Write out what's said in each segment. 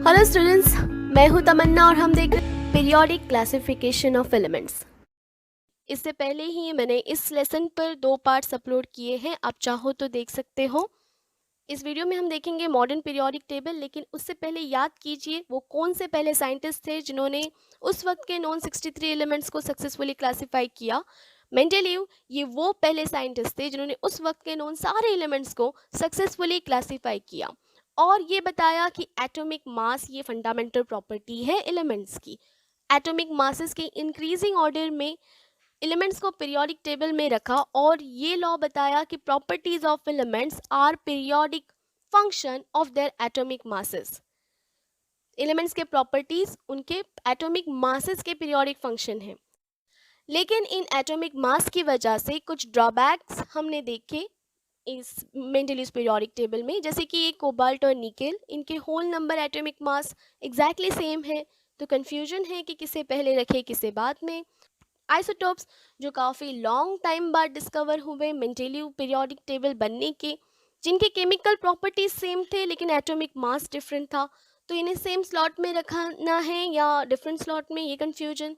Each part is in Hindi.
हेलो स्टूडेंट्स, मैं हूं तमन्ना और हम देख रहे हैं पीरियोडिक क्लासिफिकेशन ऑफ एलिमेंट्स। इससे पहले ही मैंने इस लेसन पर 2 पार्ट्स अपलोड किए हैं, आप चाहो तो देख सकते हो। इस वीडियो में हम देखेंगे मॉडर्न पीरियोडिक टेबल, लेकिन उससे पहले याद कीजिए वो कौन से पहले साइंटिस्ट थे जिन्होंने उस वक्त के नॉन 63 एलिमेंट्स को सक्सेसफुली क्लासीफाई किया। मेंडेलीव ये वो पहले साइंटिस्ट थे जिन्होंने उस वक्त के नॉन सारे एलिमेंट्स को सक्सेसफुली क्लासीफाई किया और ये बताया कि एटॉमिक मास ये फंडामेंटल प्रॉपर्टी है एलिमेंट्स की। एटॉमिक मासेस के इंक्रीजिंग ऑर्डर में एलिमेंट्स को पीरियोडिक टेबल में रखा और ये लॉ बताया कि properties of elements are periodic function of their atomic masses. Elements के प्रॉपर्टीज उनके एटॉमिक मासेस के पीरियोडिक फंक्शन है, लेकिन इन एटॉमिक मास की वजह से कुछ ड्रॉबैक्स हमने देखे इस मेंडेलीव्स पीरियोडिक टेबल में, जैसे कि ये कोबाल्ट और निकेल, इनके whole number atomic mass exactly same है, तो कन्फ्यूजन है कि किसे पहले रखे किसे बाद में। आइसोटोप्स जो काफ़ी लॉन्ग टाइम बाद डिस्कवर हुए मेंडेलीव पीरियोडिक टेबल बनने के, जिनके केमिकल प्रॉपर्टीज सेम थे लेकिन एटॉमिक मास डिफरेंट था, तो इन्हें सेम स्लॉट में रखना है या डिफरेंट स्लॉट में, ये कन्फ्यूजन।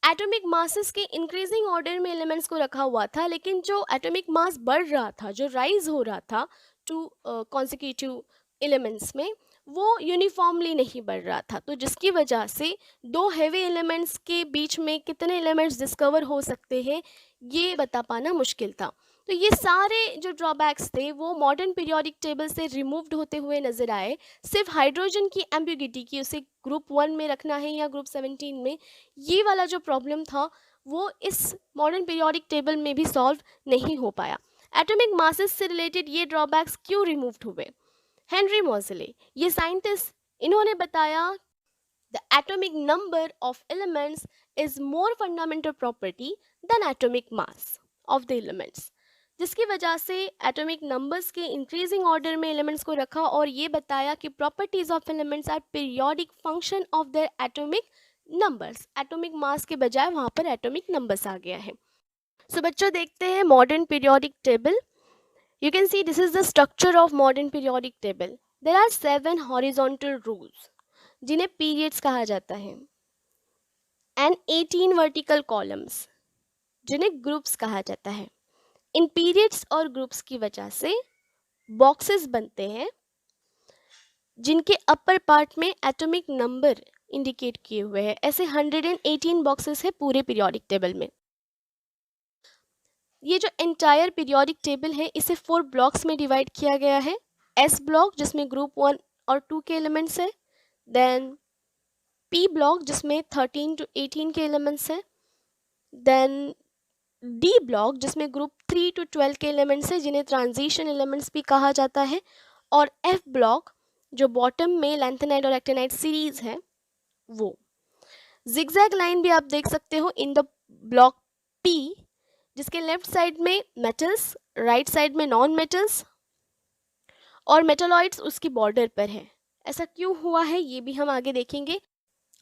एटॉमिक मासेस के इंक्रीजिंग ऑर्डर में एलिमेंट्स को रखा हुआ था, लेकिन जो एटॉमिक मास बढ़ रहा था, जो राइज हो रहा था टू कॉन्सिक्यूटिव एलिमेंट्स में, वो यूनिफॉर्मली नहीं बढ़ रहा था, तो जिसकी वजह से दो हैवी एलिमेंट्स के बीच में कितने एलिमेंट्स डिस्कवर हो सकते हैं ये बता पाना मुश्किल था। तो ये सारे जो ड्रॉबैक्स थे वो मॉडर्न पीरियोडिक टेबल से रिमूव्ड होते हुए नजर आए। सिर्फ हाइड्रोजन की एम्बिग्यूटी की, उसे ग्रुप 1 में रखना है या ग्रुप 17 में, ये वाला जो प्रॉब्लम था वो इस मॉडर्न पीरियोडिक टेबल में भी सॉल्व नहीं हो पाया। एटॉमिक मासेस से रिलेटेड ये ड्रॉबैक्स क्यों रिमूव्ड हुए? हेनरी मोज़ले ये साइंटिस्ट, इन्होंने बताया the atomic number of elements is more fundamental property than atomic mass of the elements, जिसकी वजह से एटॉमिक नंबर्स के इंक्रीजिंग ऑर्डर में एलिमेंट्स को रखा और ये बताया कि properties of elements are periodic function of their atomic numbers. Atomic mass के बजाय वहाँ पर एटॉमिक नंबर्स आ गया है। सो बच्चों देखते हैं modern periodic table. You can see this is the structure of modern periodic table. There are 7 horizontal rules जिन्हें periods कहा जाता है and 18 vertical columns जिन्हें groups कहा जाता है। इन periods और groups की वजह से boxes बनते हैं जिनके upper part में atomic number indicate किए हुए हैं। ऐसे 118 boxes है पूरे periodic table में। ये जो एंटायर पीरियोडिक टेबल है इसे 4 ब्लॉक्स में डिवाइड किया गया है। एस ब्लॉक जिसमें ग्रुप 1 और 2 के एलिमेंट्स है, देन पी ब्लॉक जिसमें 13 to 18 के एलिमेंट्स है, देन डी ब्लॉक जिसमें ग्रुप 3 to 12 के एलिमेंट्स है जिन्हें ट्रांजिशन एलिमेंट्स भी कहा जाता है, और एफ ब्लॉक जो बॉटम में लैंथेनाइड और एक्टिनाइड सीरीज है वो। जिगजैग लाइन भी आप देख सकते हो इन द ब्लॉक पी, जिसके लेफ्ट साइड में मेटल्स, राइट साइड में नॉन मेटल्स और मेटलॉइड्स उसकी बॉर्डर पर है। ऐसा क्यों हुआ है ये भी हम आगे देखेंगे।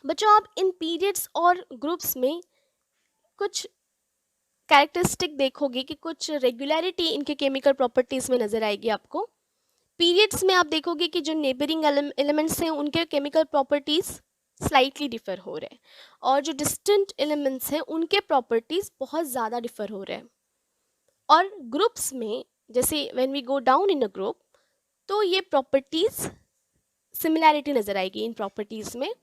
बच्चों आप इन पीरियड्स और ग्रुप्स में कुछ कैरेक्टरिस्टिक देखोगे कि कुछ रेगुलरिटी इनके केमिकल प्रॉपर्टीज में नजर आएगी आपको। पीरियड्स में आप देखोगे कि जो नेबरिंग एलिमेंट्स हैं उनके केमिकल प्रॉपर्टीज स्लाइटली डिफर हो रहे हैं और जो डिस्टेंट एलिमेंट्स हैं उनके प्रॉपर्टीज बहुत ज़्यादा डिफर हो रहे हैं। और ग्रुप्स में जैसे when we go down in a group तो ये प्रॉपर्टीज सिमिलैरिटी नज़र आएगी इन प्रॉपर्टीज में,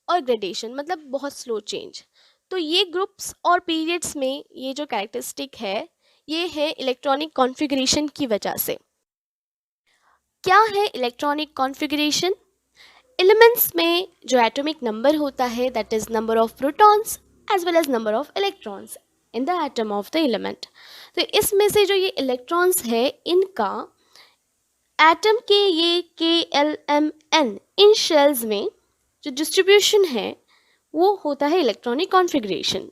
और ग्रेडेशन मतलब बहुत स्लो चेंज। तो ये ग्रुप्स और पीरियड्स में ये जो कैरेक्टरिस्टिक है ये है इलेक्ट्रॉनिक कॉन्फ़िगरेशन की वजह से। क्या है इलेक्ट्रॉनिक कॉन्फ़िगरेशन? एलिमेंट्स में जो एटॉमिक नंबर होता है that is number of protons as well as number of electrons in the atom of the element. तो इसमें से जो ये इलेक्ट्रॉन्स है इनका एटम के ये KLMN इन शेल्स में जो डिस्ट्रीब्यूशन है वो होता है इलेक्ट्रॉनिक कॉन्फ़िगरेशन।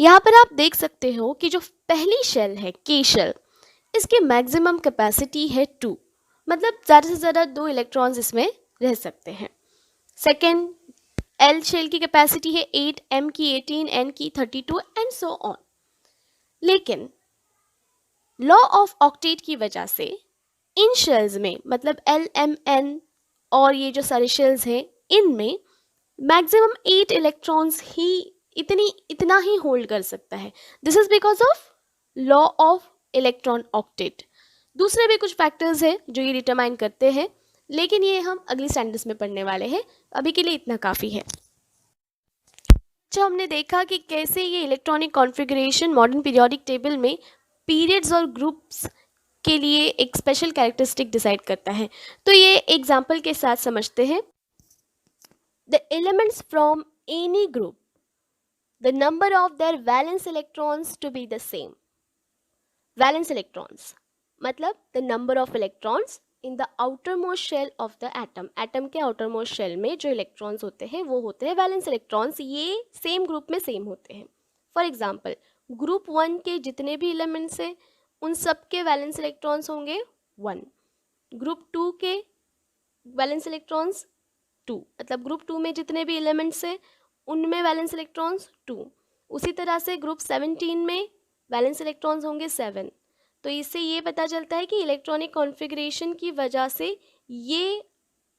यहाँ पर आप देख सकते हो कि जो पहली शेल है K शेल, इसकी मैक्सिमम कैपेसिटी है 2, मतलब ज़्यादा से ज़्यादा 2 इलेक्ट्रॉन्स इसमें रह सकते हैं। सेकेंड एल शेल की कैपेसिटी है 8, M की 18, N की 32 एंड सो ऑन। लेकिन लॉ ऑफ ऑक्टेट की वजह से इन शेल्स में मतलब LMN और ये जो सारे शेल्स हैं इनमें मैक्सिमम 8 इलेक्ट्रॉन्स ही इतना ही होल्ड कर सकता है. This is because of law of electron octet. दूसरे भी कुछ फैक्टर्स हैं जो ये डिटरमाइन करते हैं, लेकिन ये हम अगली स्टैंडर्ड्स में पढ़ने वाले हैं. अभी के लिए इतना काफ़ी है. अच्छा, हमने देखा कि कैसे ये electronic configuration modern periodic table में पीरियड्स और ग्रुप्स के लिए एक स्पेशल कैरेक्टरिस्टिक डिसाइड करता है. तो ये एग्जाम्पल के साथ समझते हैं. The elements from any group, the number of their valence electrons to be the same. Valence electrons मतलब the number of electrons in the outermost shell of the atom. Atom के आउटर मोस्ट शेल में जो इलेक्ट्रॉन्स होते हैं वो होते हैं वैलेंस इलेक्ट्रॉन्स. ये सेम ग्रुप में सेम होते हैं. फॉर एग्जाम्पल, ग्रुप 1 के जितने भी एलिमेंट्स हैं उन सब के वैलेंस इलेक्ट्रॉन्स होंगे 1. ग्रुप 2 के वैलेंस इलेक्ट्रॉन्स 2, मतलब ग्रुप 2 में जितने भी एलिमेंट्स हैं उनमें वैलेंस इलेक्ट्रॉन्स 2. उसी तरह से ग्रुप 17 में वैलेंस इलेक्ट्रॉन्स होंगे 7. तो इससे ये पता चलता है कि इलेक्ट्रॉनिक कॉन्फ़िगरेशन की वजह से ये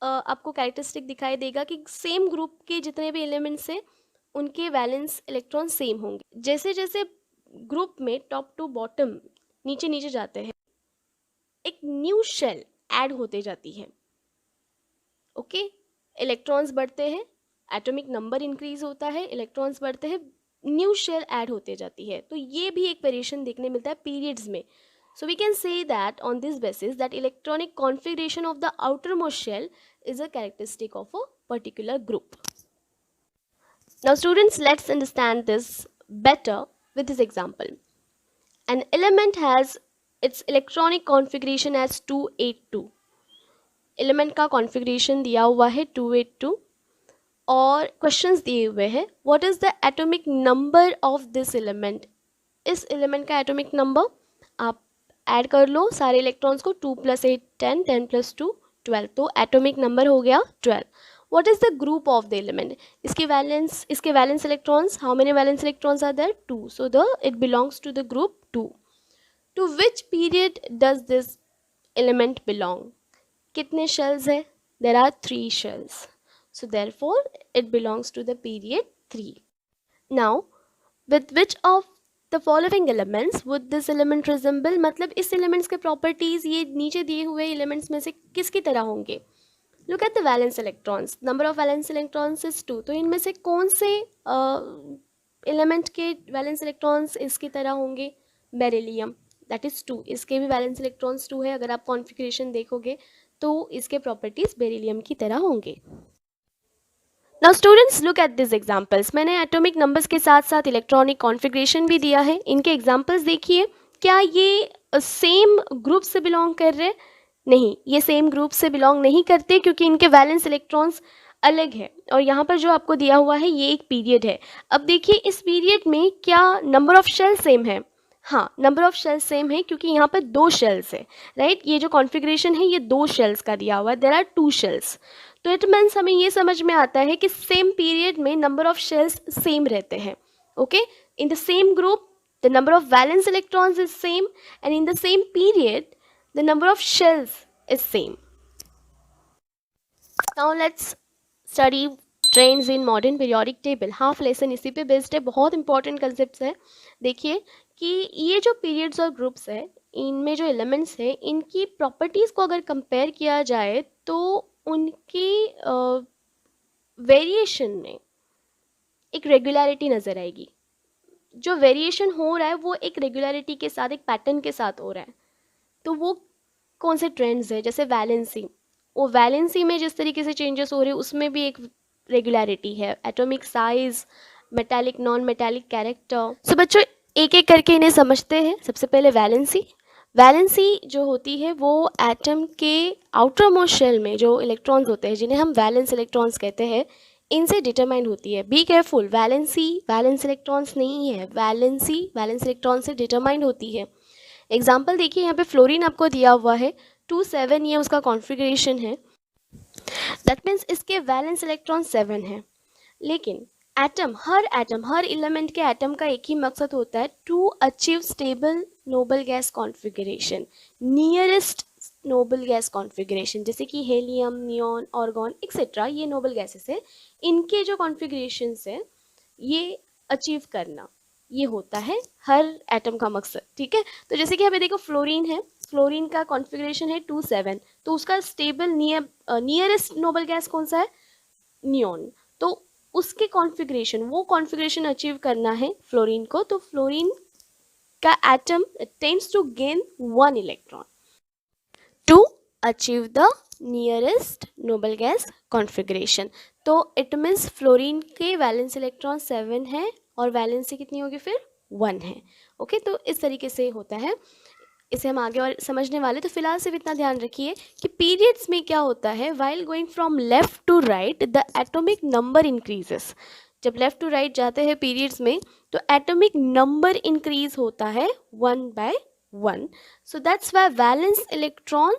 आपको कैरेक्टरिस्टिक दिखाई देगा कि सेम ग्रुप के जितने भी एलिमेंट्स हैं उनके वैलेंस इलेक्ट्रॉन सेम होंगे. जैसे जैसे ग्रुप में टॉप टू बॉटम नीचे नीचे जाते हैं एक न्यू शेल ऐड होते जाती है. ओके, इलेक्ट्रॉन्स बढ़ते हैं, एटॉमिक नंबर इंक्रीज होता है, इलेक्ट्रॉन्स बढ़ते हैं, न्यू शेल ऐड होते जाती है. तो ये भी एक वेरिएशन देखने मिलता है पीरियड्स में. So we can say that on this basis that electronic configuration of the outermost shell is a characteristic of a particular group. Now students, let's understand this better with this example. An element has its electronic configuration as 282. Element का configuration दिया हुआ है 282 और questions दिए हुए हैं. What is the atomic number of this element? इस element का atomic number आप ऐड कर लो सारे इलेक्ट्रॉन्स को. 2 + 8 10, 10 + 2 12. तो एटॉमिक नंबर हो गया 12. What is the group of the element? इसके valence electrons, how many valence electrons are there? 2. So it belongs to the group 2. To which period does this element belong? कितने शेल्स है? There are 3 shells. So therefore it belongs to the period 3. Now with which of the following elements would this element resemble? मतलब इस एलिमेंट्स के प्रॉपर्टीज ये नीचे दिए हुए एलिमेंट्स में से किसकी तरह होंगे? Look at the valence electrons. Number of valence electrons is 2. तो इनमें से कौन से एलिमेंट के वैलेंस इलेक्ट्रॉन्स इसकी तरह होंगे? Beryllium, that is 2. इसके भी वैलेंस इलेक्ट्रॉन्स 2 है. अगर आप कॉन्फ़िगरेशन देखोगे तो इसके प्रॉपर्टीज बेरिलियम की तरह होंगे. Now students, look at these examples. मैंने एटॉमिक नंबर्स के साथ साथ इलेक्ट्रॉनिक कॉन्फ़िगरेशन भी दिया है. इनके एग्जाम्पल्स देखिए. क्या ये सेम ग्रुप से बिलोंग कर रहे? नहीं, ये सेम ग्रुप से बिलोंग नहीं करते क्योंकि इनके वैलेंस इलेक्ट्रॉन्स अलग है. और यहाँ पर जो आपको दिया हुआ है ये एक पीरियड है. अब देखिए इस पीरियड में क्या नंबर ऑफ शेल सेम है? हाँ, नंबर ऑफ शेल्स सेम है क्योंकि यहाँ पर 2 शेल्स है. राइट, ये जो कॉन्फ़िगरेशन है ये 2 शेल्स का दिया हुआ है. There are 2 shells. तो इट मीन्स हमें ये समझ में आता है कि सेम पीरियड में नंबर ऑफ शेल्स सेम रहते हैं. Okay, in the same group the number of valence electrons is same and in the same period the number of shells is same. Now let's study trends in modern periodic table. Half lesson इसी पे बेस्ड है. बहुत इंपॉर्टेंट कंसेप्ट है. देखिए कि ये जो पीरियड्स और ग्रुप्स है इनमें जो एलिमेंट्स है इनकी प्रॉपर्टीज़ को अगर कंपेयर किया जाए तो उनकी वेरिएशन में एक रेगुलरिटी नज़र आएगी. जो वेरिएशन हो रहा है वो एक रेगुलरिटी के साथ, एक पैटर्न के साथ हो रहा है. तो वो कौन से ट्रेंड्स है? जैसे वैलेंसी, वो वैलेंसी में जिस तरीके से चेंजेस हो रहे हैं उसमें भी एक रेगुलरिटी है. Atomic size, metallic non metallic character. So बच्चों एक एक करके इन्हें समझते हैं. सबसे पहले वैलेंसी. वैलेंसी जो होती है वो एटम के आउटर मोस्ट शेल में जो इलेक्ट्रॉन्स होते हैं जिन्हें हम वैलेंस इलेक्ट्रॉन्स कहते हैं इनसे डिटरमाइन होती है. Be careful, valency valence electrons नहीं है. वैलेंसी वैलेंस इलेक्ट्रॉन से डिटरमाइन होती है. एग्जाम्पल देखिए, यहाँ पे फ्लोरीन आपको दिया हुआ है 2 7, ये उसका कॉन्फ़िगरेशन है. दैट मीन्स इसके वैलेंस इलेक्ट्रॉन 7 है. लेकिन हर एलिमेंट के एटम का एक ही मकसद होता है, to achieve stable noble gas configuration, nearest noble gas configuration, जैसे कि हेलियम, नियॉन, ऑर्गन एक्सेट्रा, ये नोबल गैसेस है, इनके जो कॉन्फ़िगरेशंस है ये अचीव करना, ये होता है हर एटम का मकसद, ठीक है। तो जैसे कि हमें देखो फ्लोरीन है, फ्लोरीन का कॉन्फ़िगरेशन है 2,7, तो उसका स्टेबल नियरेस्ट नोबल गैस कौन सा है, नियॉन। तो उसके कॉन्फ़िगरेशन, वो कॉन्फ़िगरेशन अचीव करना है फ्लोरीन को, तो फ्लोरीन का atom tends to gain 1 electron to achieve the nearest noble gas configuration. तो इट मीन्स फ्लोरीन के वैलेंस इलेक्ट्रॉन 7 है और वैलेंसी कितनी होगी फिर 1 है। ओके, तो इस तरीके से होता है, इसे हम आगे और समझने वाले। तो फिलहाल सिर्फ इतना ध्यान रखिए कि पीरियड्स में क्या होता है, while going from left to right the atomic number increases. जब लेफ्ट टू राइट जाते हैं पीरियड्स में तो एटॉमिक नंबर इंक्रीज होता है 1 by 1. So that's why valence electron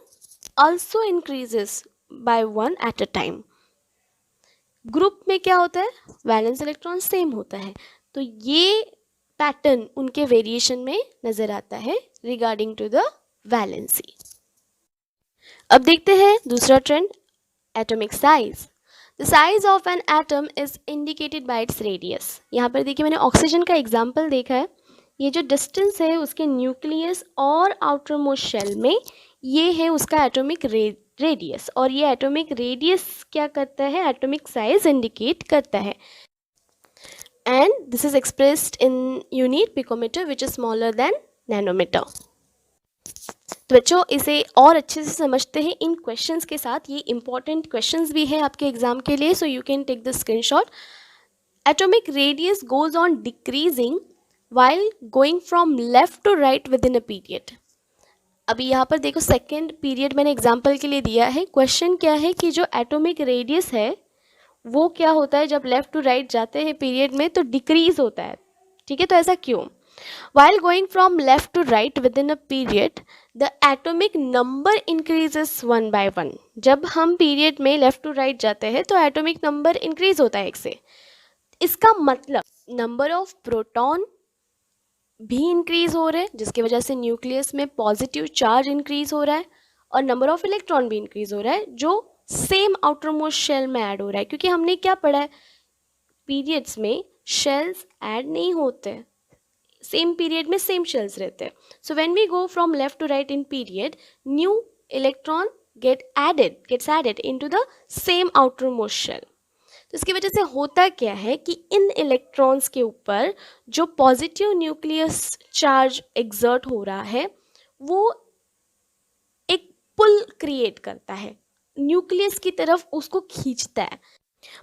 also increases by 1 at a time. Group में क्या होता है, वैलेंस इलेक्ट्रॉन सेम होता है, तो ये पैटर्न उनके वेरिएशन में नजर आता है रिगार्डिंग टू द वैलेंसी। अब देखते हैं दूसरा trend, atomic size. The size of an atom is indicated by its radius. यहाँ पर देखिए मैंने ऑक्सीजन का एग्जाम्पल देखा है, ये जो डिस्टेंस है उसके न्यूक्लियस और आउटर मोस्ट शेल में, ये है उसका एटॉमिक रेडियस, और ये एटॉमिक रेडियस क्या करता है, एटॉमिक साइज इंडिकेट करता है। And this is expressed in unit picometre which is smaller than nanometre. तो बच्चों इसे और अच्छे से समझते हैं इन क्वेश्चंस के साथ, ये इंपॉर्टेंट क्वेश्चंस भी है आपके एग्जाम के लिए, so you can take the screenshot. Atomic radius goes on decreasing while going from left to right within a period। अभी यहाँ पर देखो सेकेंड पीरियड मैंने एग्जाम्पल के लिए दिया है। क्वेश्चन क्या है कि जो एटॉमिक रेडियस है वो क्या होता है, जब लेफ्ट टू राइट जाते हैं पीरियड में तो डिक्रीज होता है, ठीक है। तो ऐसा क्यों, while going from left to right within a period the atomic number increases 1 by 1। जब हम पीरियड में लेफ्ट टू राइट जाते हैं तो एटॉमिक नंबर इंक्रीज होता है 1 से। इसका मतलब नंबर ऑफ प्रोटॉन भी इंक्रीज हो रहे हैं जिसकी वजह से न्यूक्लियस में पॉजिटिव चार्ज इंक्रीज हो रहा है, और नंबर ऑफ इलेक्ट्रॉन भी इंक्रीज हो रहा है जो सेम आउटर मोस्ट शेल में ऐड हो रहा है, क्योंकि हमने क्या पढ़ा है, पीरियड्स में शेल्स ऐड नहीं होते, सेम पीरियड में सेम शेल्स रहते हैं। So when we go from left to right in period, new electron gets added into the same outermost shell। तो इसकी वजह से होता क्या है कि इन इलेक्ट्रॉन्स के ऊपर जो पॉजिटिव न्यूक्लियस चार्ज एक्सर्ट हो रहा है वो एक पुल क्रिएट करता है, न्यूक्लियस की तरफ उसको खींचता है।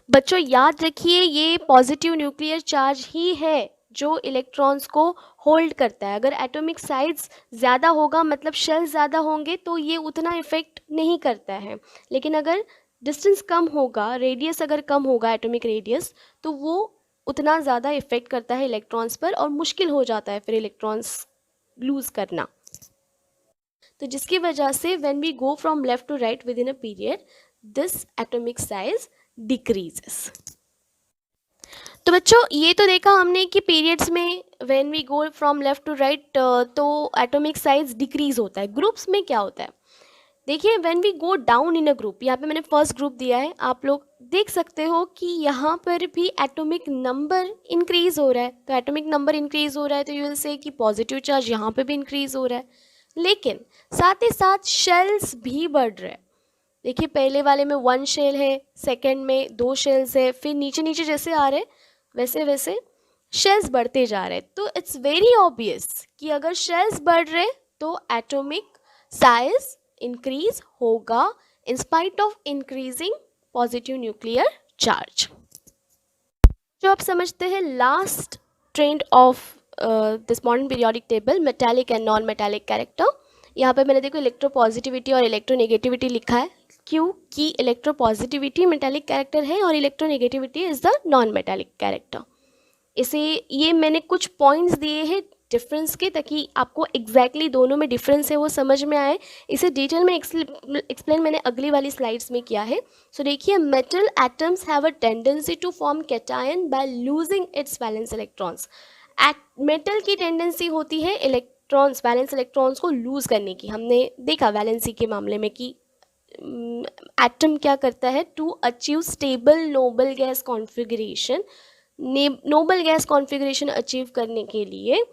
बच्चों याद रखिए ये पॉजिटिव न्यूक्लियर चार्ज ही है जो इलेक्ट्रॉन्स को होल्ड करता है। अगर एटॉमिक साइज ज़्यादा होगा मतलब शेल ज़्यादा होंगे तो ये उतना इफेक्ट नहीं करता है, लेकिन अगर डिस्टेंस कम होगा, रेडियस अगर कम होगा एटॉमिक रेडियस, तो वो उतना ज़्यादा इफेक्ट करता है इलेक्ट्रॉन्स पर और मुश्किल हो जाता है फिर इलेक्ट्रॉन्स लूज करना। तो जिसकी वजह से when we go from left to right within a period this atomic size decreases. तो बच्चों ये तो देखा हमने कि पीरियड्स में when we go from left to right तो एटॉमिक साइज डिक्रीज होता है। ग्रुप्स में क्या होता है, देखिए when we go down in a group, यहाँ पे मैंने फर्स्ट ग्रुप दिया है, आप लोग देख सकते हो कि यहाँ पर भी एटॉमिक नंबर इंक्रीज हो रहा है। तो एटॉमिक नंबर इंक्रीज हो रहा है तो यू विल से कि पॉजिटिव चार्ज यहाँ पे भी इंक्रीज हो रहा है, लेकिन साथ ही साथ शेल्स भी बढ़ रहे हैं। देखिए पहले वाले में 1 शेल है, सेकेंड में 2 शेल्स है, फिर नीचे नीचे जैसे आ रहे वैसे वैसे शेल्स बढ़ते जा रहे हैं। तो इट्स वेरी ऑब्वियस कि अगर शेल्स बढ़ रहे तो एटॉमिक साइज इंक्रीज होगा in spite of increasing positive nuclear charge. जो आप समझते हैं last trend of this modern periodic table, metallic and non metallic character. यहाँ पे मैंने देखो इलेक्ट्रोपॉजिटिविटी और इलेक्ट्रोनेगेटिविटी लिखा है, क्योंकि इलेक्ट्रोपॉजिटिविटी मेटालिक कैरेक्टर है और electronegativity is the non metallic character. इसे ये मैंने कुछ पॉइंट्स दिए हैं डिफरेंस के, ताकि आपको एग्जैक्टली दोनों में डिफरेंस है वो समझ में आए। इसे डिटेल में एक्सप्लेन मैंने अगली वाली स्लाइड्स में किया है। सो देखिए metal atoms have a tendency to form cation by losing its valence electrons. Metal की टेंडेंसी होती है इलेक्ट्रॉन्स, वैलेंस इलेक्ट्रॉन्स को लूज करने की। हमने देखा वैलेंसी के मामले में कि एटम क्या करता है, to achieve stable noble gas configuration, noble gas configuration achieve करने के लिए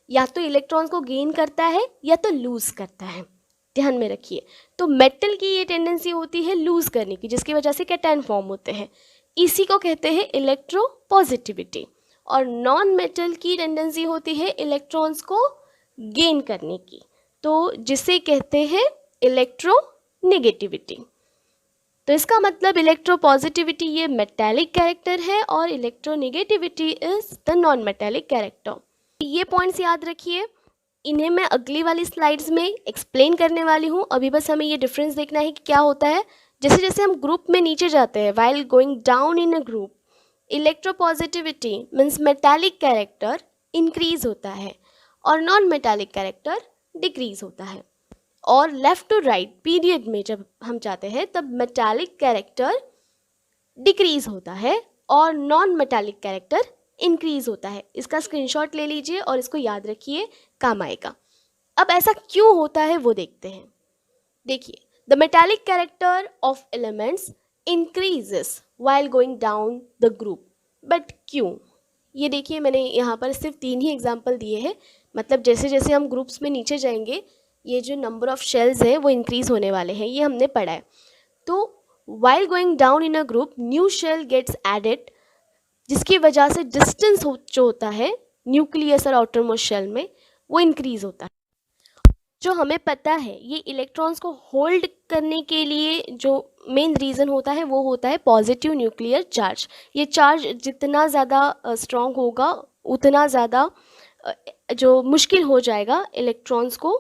या तो इलेक्ट्रॉन्स को गेन करता है या तो लूज करता है। ध्यान में रखिए, तो मेटल की ये टेंडेंसी होती है लूज करने की, जिसकी वजह से कैटायन फॉर्म होते हैं। इसी को कहते हैं इलेक्ट्रोपॉजिटिविटी। और नॉन मेटल की टेंडेंसी होती है इलेक्ट्रॉन्स को गेन करने की, तो जिसे कहते हैं इलेक्ट्रोनेगेटिविटी। तो इसका मतलब इलेक्ट्रोपॉजिटिविटी ये मेटालिक कैरेक्टर है और electronegativity is the non metallic character. ये पॉइंट्स याद रखिए, इन्हें मैं अगली वाली स्लाइड्स में एक्सप्लेन करने वाली हूँ। अभी बस हमें ये डिफरेंस देखना है कि क्या होता है। जैसे जैसे हम ग्रुप में नीचे जाते हैं, while going down in a group, electropositivity means metallic character increase होता है और नॉन मेटालिक कैरेक्टर डिक्रीज होता है। और लेफ्ट टू राइट पीरियड में जब हम जाते हैं तब मेटालिक कैरेक्टर डिक्रीज होता है और नॉन मेटालिक कैरेक्टर इंक्रीज होता है। इसका स्क्रीनशॉट ले लीजिए और इसको याद रखिए, काम आएगा। अब ऐसा क्यों होता है वो देखते हैं। देखिए, the metallic character of elements increases while going down the group, but क्यों? ये देखिए, मैंने यहाँ पर सिर्फ 3 ही एग्जाम्पल दिए हैं। मतलब जैसे जैसे हम ग्रुप्स में नीचे जाएंगे ये जो नंबर ऑफ शेल्स है वो इंक्रीज होने वाले हैं, ये हमने पढ़ा है। तो while going down in a group new shell gets added, जिसकी वजह से डिस्टेंस जो होता है न्यूक्लियस और आउटरमोस्ट शेल में वो इंक्रीज होता है। जो हमें पता है ये इलेक्ट्रॉन्स को होल्ड करने के लिए जो मेन रीज़न होता है वो होता है पॉजिटिव न्यूक्लियर चार्ज। ये चार्ज जितना ज़्यादा स्ट्रॉन्ग होगा उतना ज़्यादा जो मुश्किल हो जाएगा इलेक्ट्रॉन्स को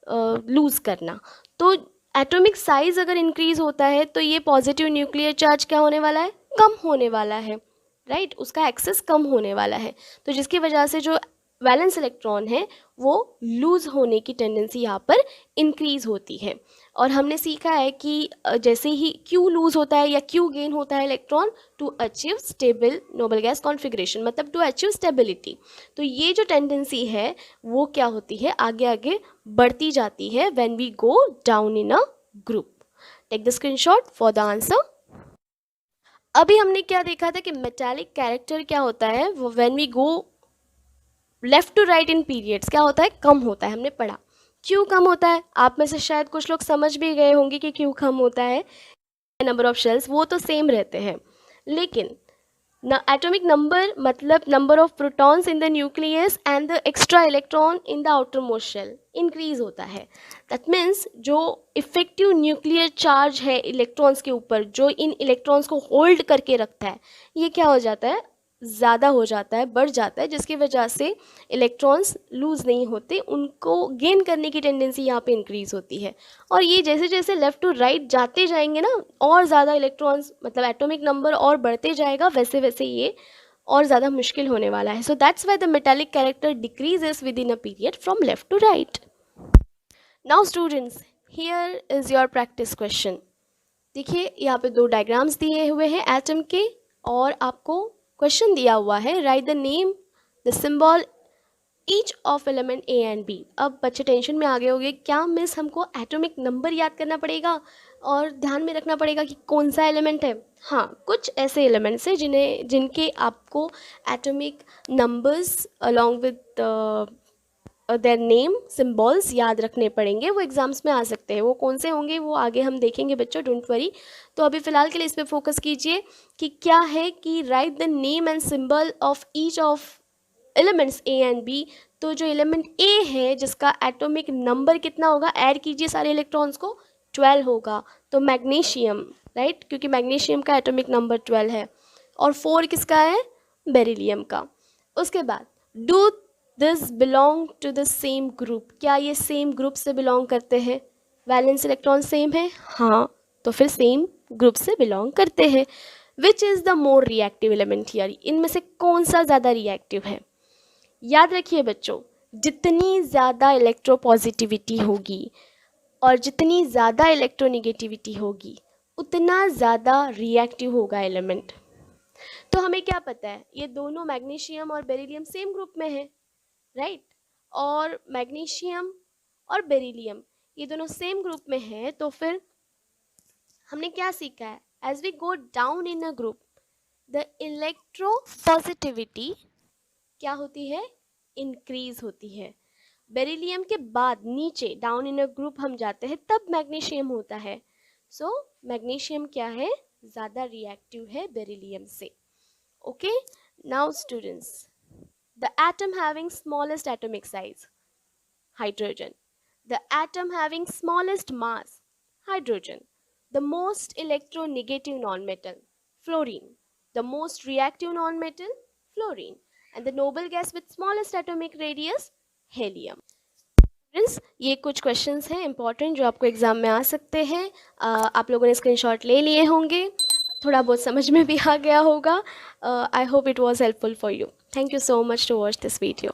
लूज़ करना। तो एटॉमिक साइज अगर इंक्रीज होता है तो ये पॉजिटिव न्यूक्लियर चार्ज क्या होने वाला है, कम होने वाला है, राइट, उसका एक्सेस कम होने वाला है। तो जिसकी वजह से जो वैलेंस इलेक्ट्रॉन है वो लूज होने की टेंडेंसी यहाँ पर इंक्रीज होती है। और हमने सीखा है कि जैसे ही क्यों लूज होता है या क्यों गेन होता है electron, to achieve stable noble gas configuration, मतलब टू अचीव स्टेबिलिटी। तो ये जो टेंडेंसी है वो क्या होती है, आगे आगे बढ़ती जाती है when we go down in a group. Take the screenshot for the answer. अभी हमने क्या देखा था कि मेटालिक कैरेक्टर क्या होता है, वो when we go left to right in periods क्या होता है, कम होता है। हमने पढ़ा क्यों कम होता है। आप में से शायद कुछ लोग समझ भी गए होंगे कि क्यों कम होता है। नंबर ऑफ शेल्स वो तो सेम रहते हैं, लेकिन एटॉमिक नंबर मतलब number of protons in the nucleus and the extra electron in the outermost shell increase होता है। दैट मीन्स जो इफेक्टिव न्यूक्लियर चार्ज है इलेक्ट्रॉन्स के ऊपर, जो इन इलेक्ट्रॉन्स को होल्ड करके रखता है, ये क्या हो जाता है, ज़्यादा हो जाता है, बढ़ जाता है, जिसकी वजह से इलेक्ट्रॉन्स लूज़ नहीं होते, उनको गेन करने की टेंडेंसी यहाँ पे इंक्रीज़ होती है। और ये जैसे जैसे लेफ़्ट टू राइट जाते जाएंगे ना, और ज़्यादा इलेक्ट्रॉन्स मतलब एटॉमिक नंबर और बढ़ते जाएगा, वैसे वैसे ये और ज़्यादा मुश्किल होने वाला है। So that's why the metallic character decreases within a period from left to right. Now students, here is your practice question. देखिए, यहाँ पे 2 डायग्राम्स दिए हुए हैं एटम के और आपको क्वेश्चन दिया हुआ है, write the name the symbol each of element A and B. अब बच्चे टेंशन में आगे होंगे, क्या मिस हमको एटॉमिक नंबर याद करना पड़ेगा और ध्यान में रखना पड़ेगा कि कौन सा एलिमेंट है। हाँ, कुछ ऐसे एलिमेंट्स हैं जिनके आपको atomic numbers along with their name symbols याद रखने पड़ेंगे। वो एग्जाम्स में आ सकते हैं। वो कौन से होंगे वो आगे हम देखेंगे बच्चों, डोंट वरी। तो अभी फ़िलहाल के लिए इस पर फोकस कीजिए कि क्या है कि write the name and symbol of each of elements A and B. तो जो एलिमेंट ए है जिसका एटॉमिक नंबर कितना होगा, ऐड कीजिए सारे इलेक्ट्रॉन्स को, 12 होगा। तो मैग्नीशियम, राइट, क्योंकि मैग्नीशियम का एटॉमिक नंबर 12 है। और 4 किसका है, बेरिलियम का। उसके बाद do this belong to the same group, क्या ये सेम ग्रुप से बिलोंग करते हैं, वैलेंस इलेक्ट्रॉन सेम है, हाँ, तो फिर सेम ग्रुप से बिलोंग करते हैं। Which is the more reactive element here, इनमें से कौन सा ज़्यादा रिएक्टिव है। याद रखिए बच्चों, जितनी ज़्यादा इलेक्ट्रोपॉजिटिविटी होगी और जितनी ज़्यादा इलेक्ट्रोनेगेटिविटी होगी उतना ज़्यादा रिएक्टिव होगा एलिमेंट। तो हमें क्या पता है, ये दोनों मैग्नीशियम और बेरिलियम सेम ग्रुप में है, राइट। और मैग्नीशियम और बेरिलियम ये दोनों सेम ग्रुप में है, तो फिर हमने क्या सीखा है, as we go down in a group the electropositivity क्या होती है, इंक्रीज होती है। बेरिलियम के बाद नीचे डाउन इन अ ग्रुप हम जाते हैं तब मैग्नीशियम होता है। सो मैग्नीशियम क्या है, ज़्यादा रिएक्टिव है बेरिलियम से। Okay, now students, the atom having smallest atomic size hydrogen, the atom having smallest mass hydrogen, the most electronegative nonmetal fluorine, the most reactive nonmetal fluorine, and the noble gas with smallest atomic radius helium. Friends, ये कुछ क्वेश्चंस हैं इंपॉर्टेंट जो आपको एग्जाम में आ सकते हैं। आप लोगों ने स्क्रीनशॉट ले लिए होंगे, थोड़ा बहुत समझ में भी आ गया होगा। I hope it was helpful for you. Thank you so much to watch this video.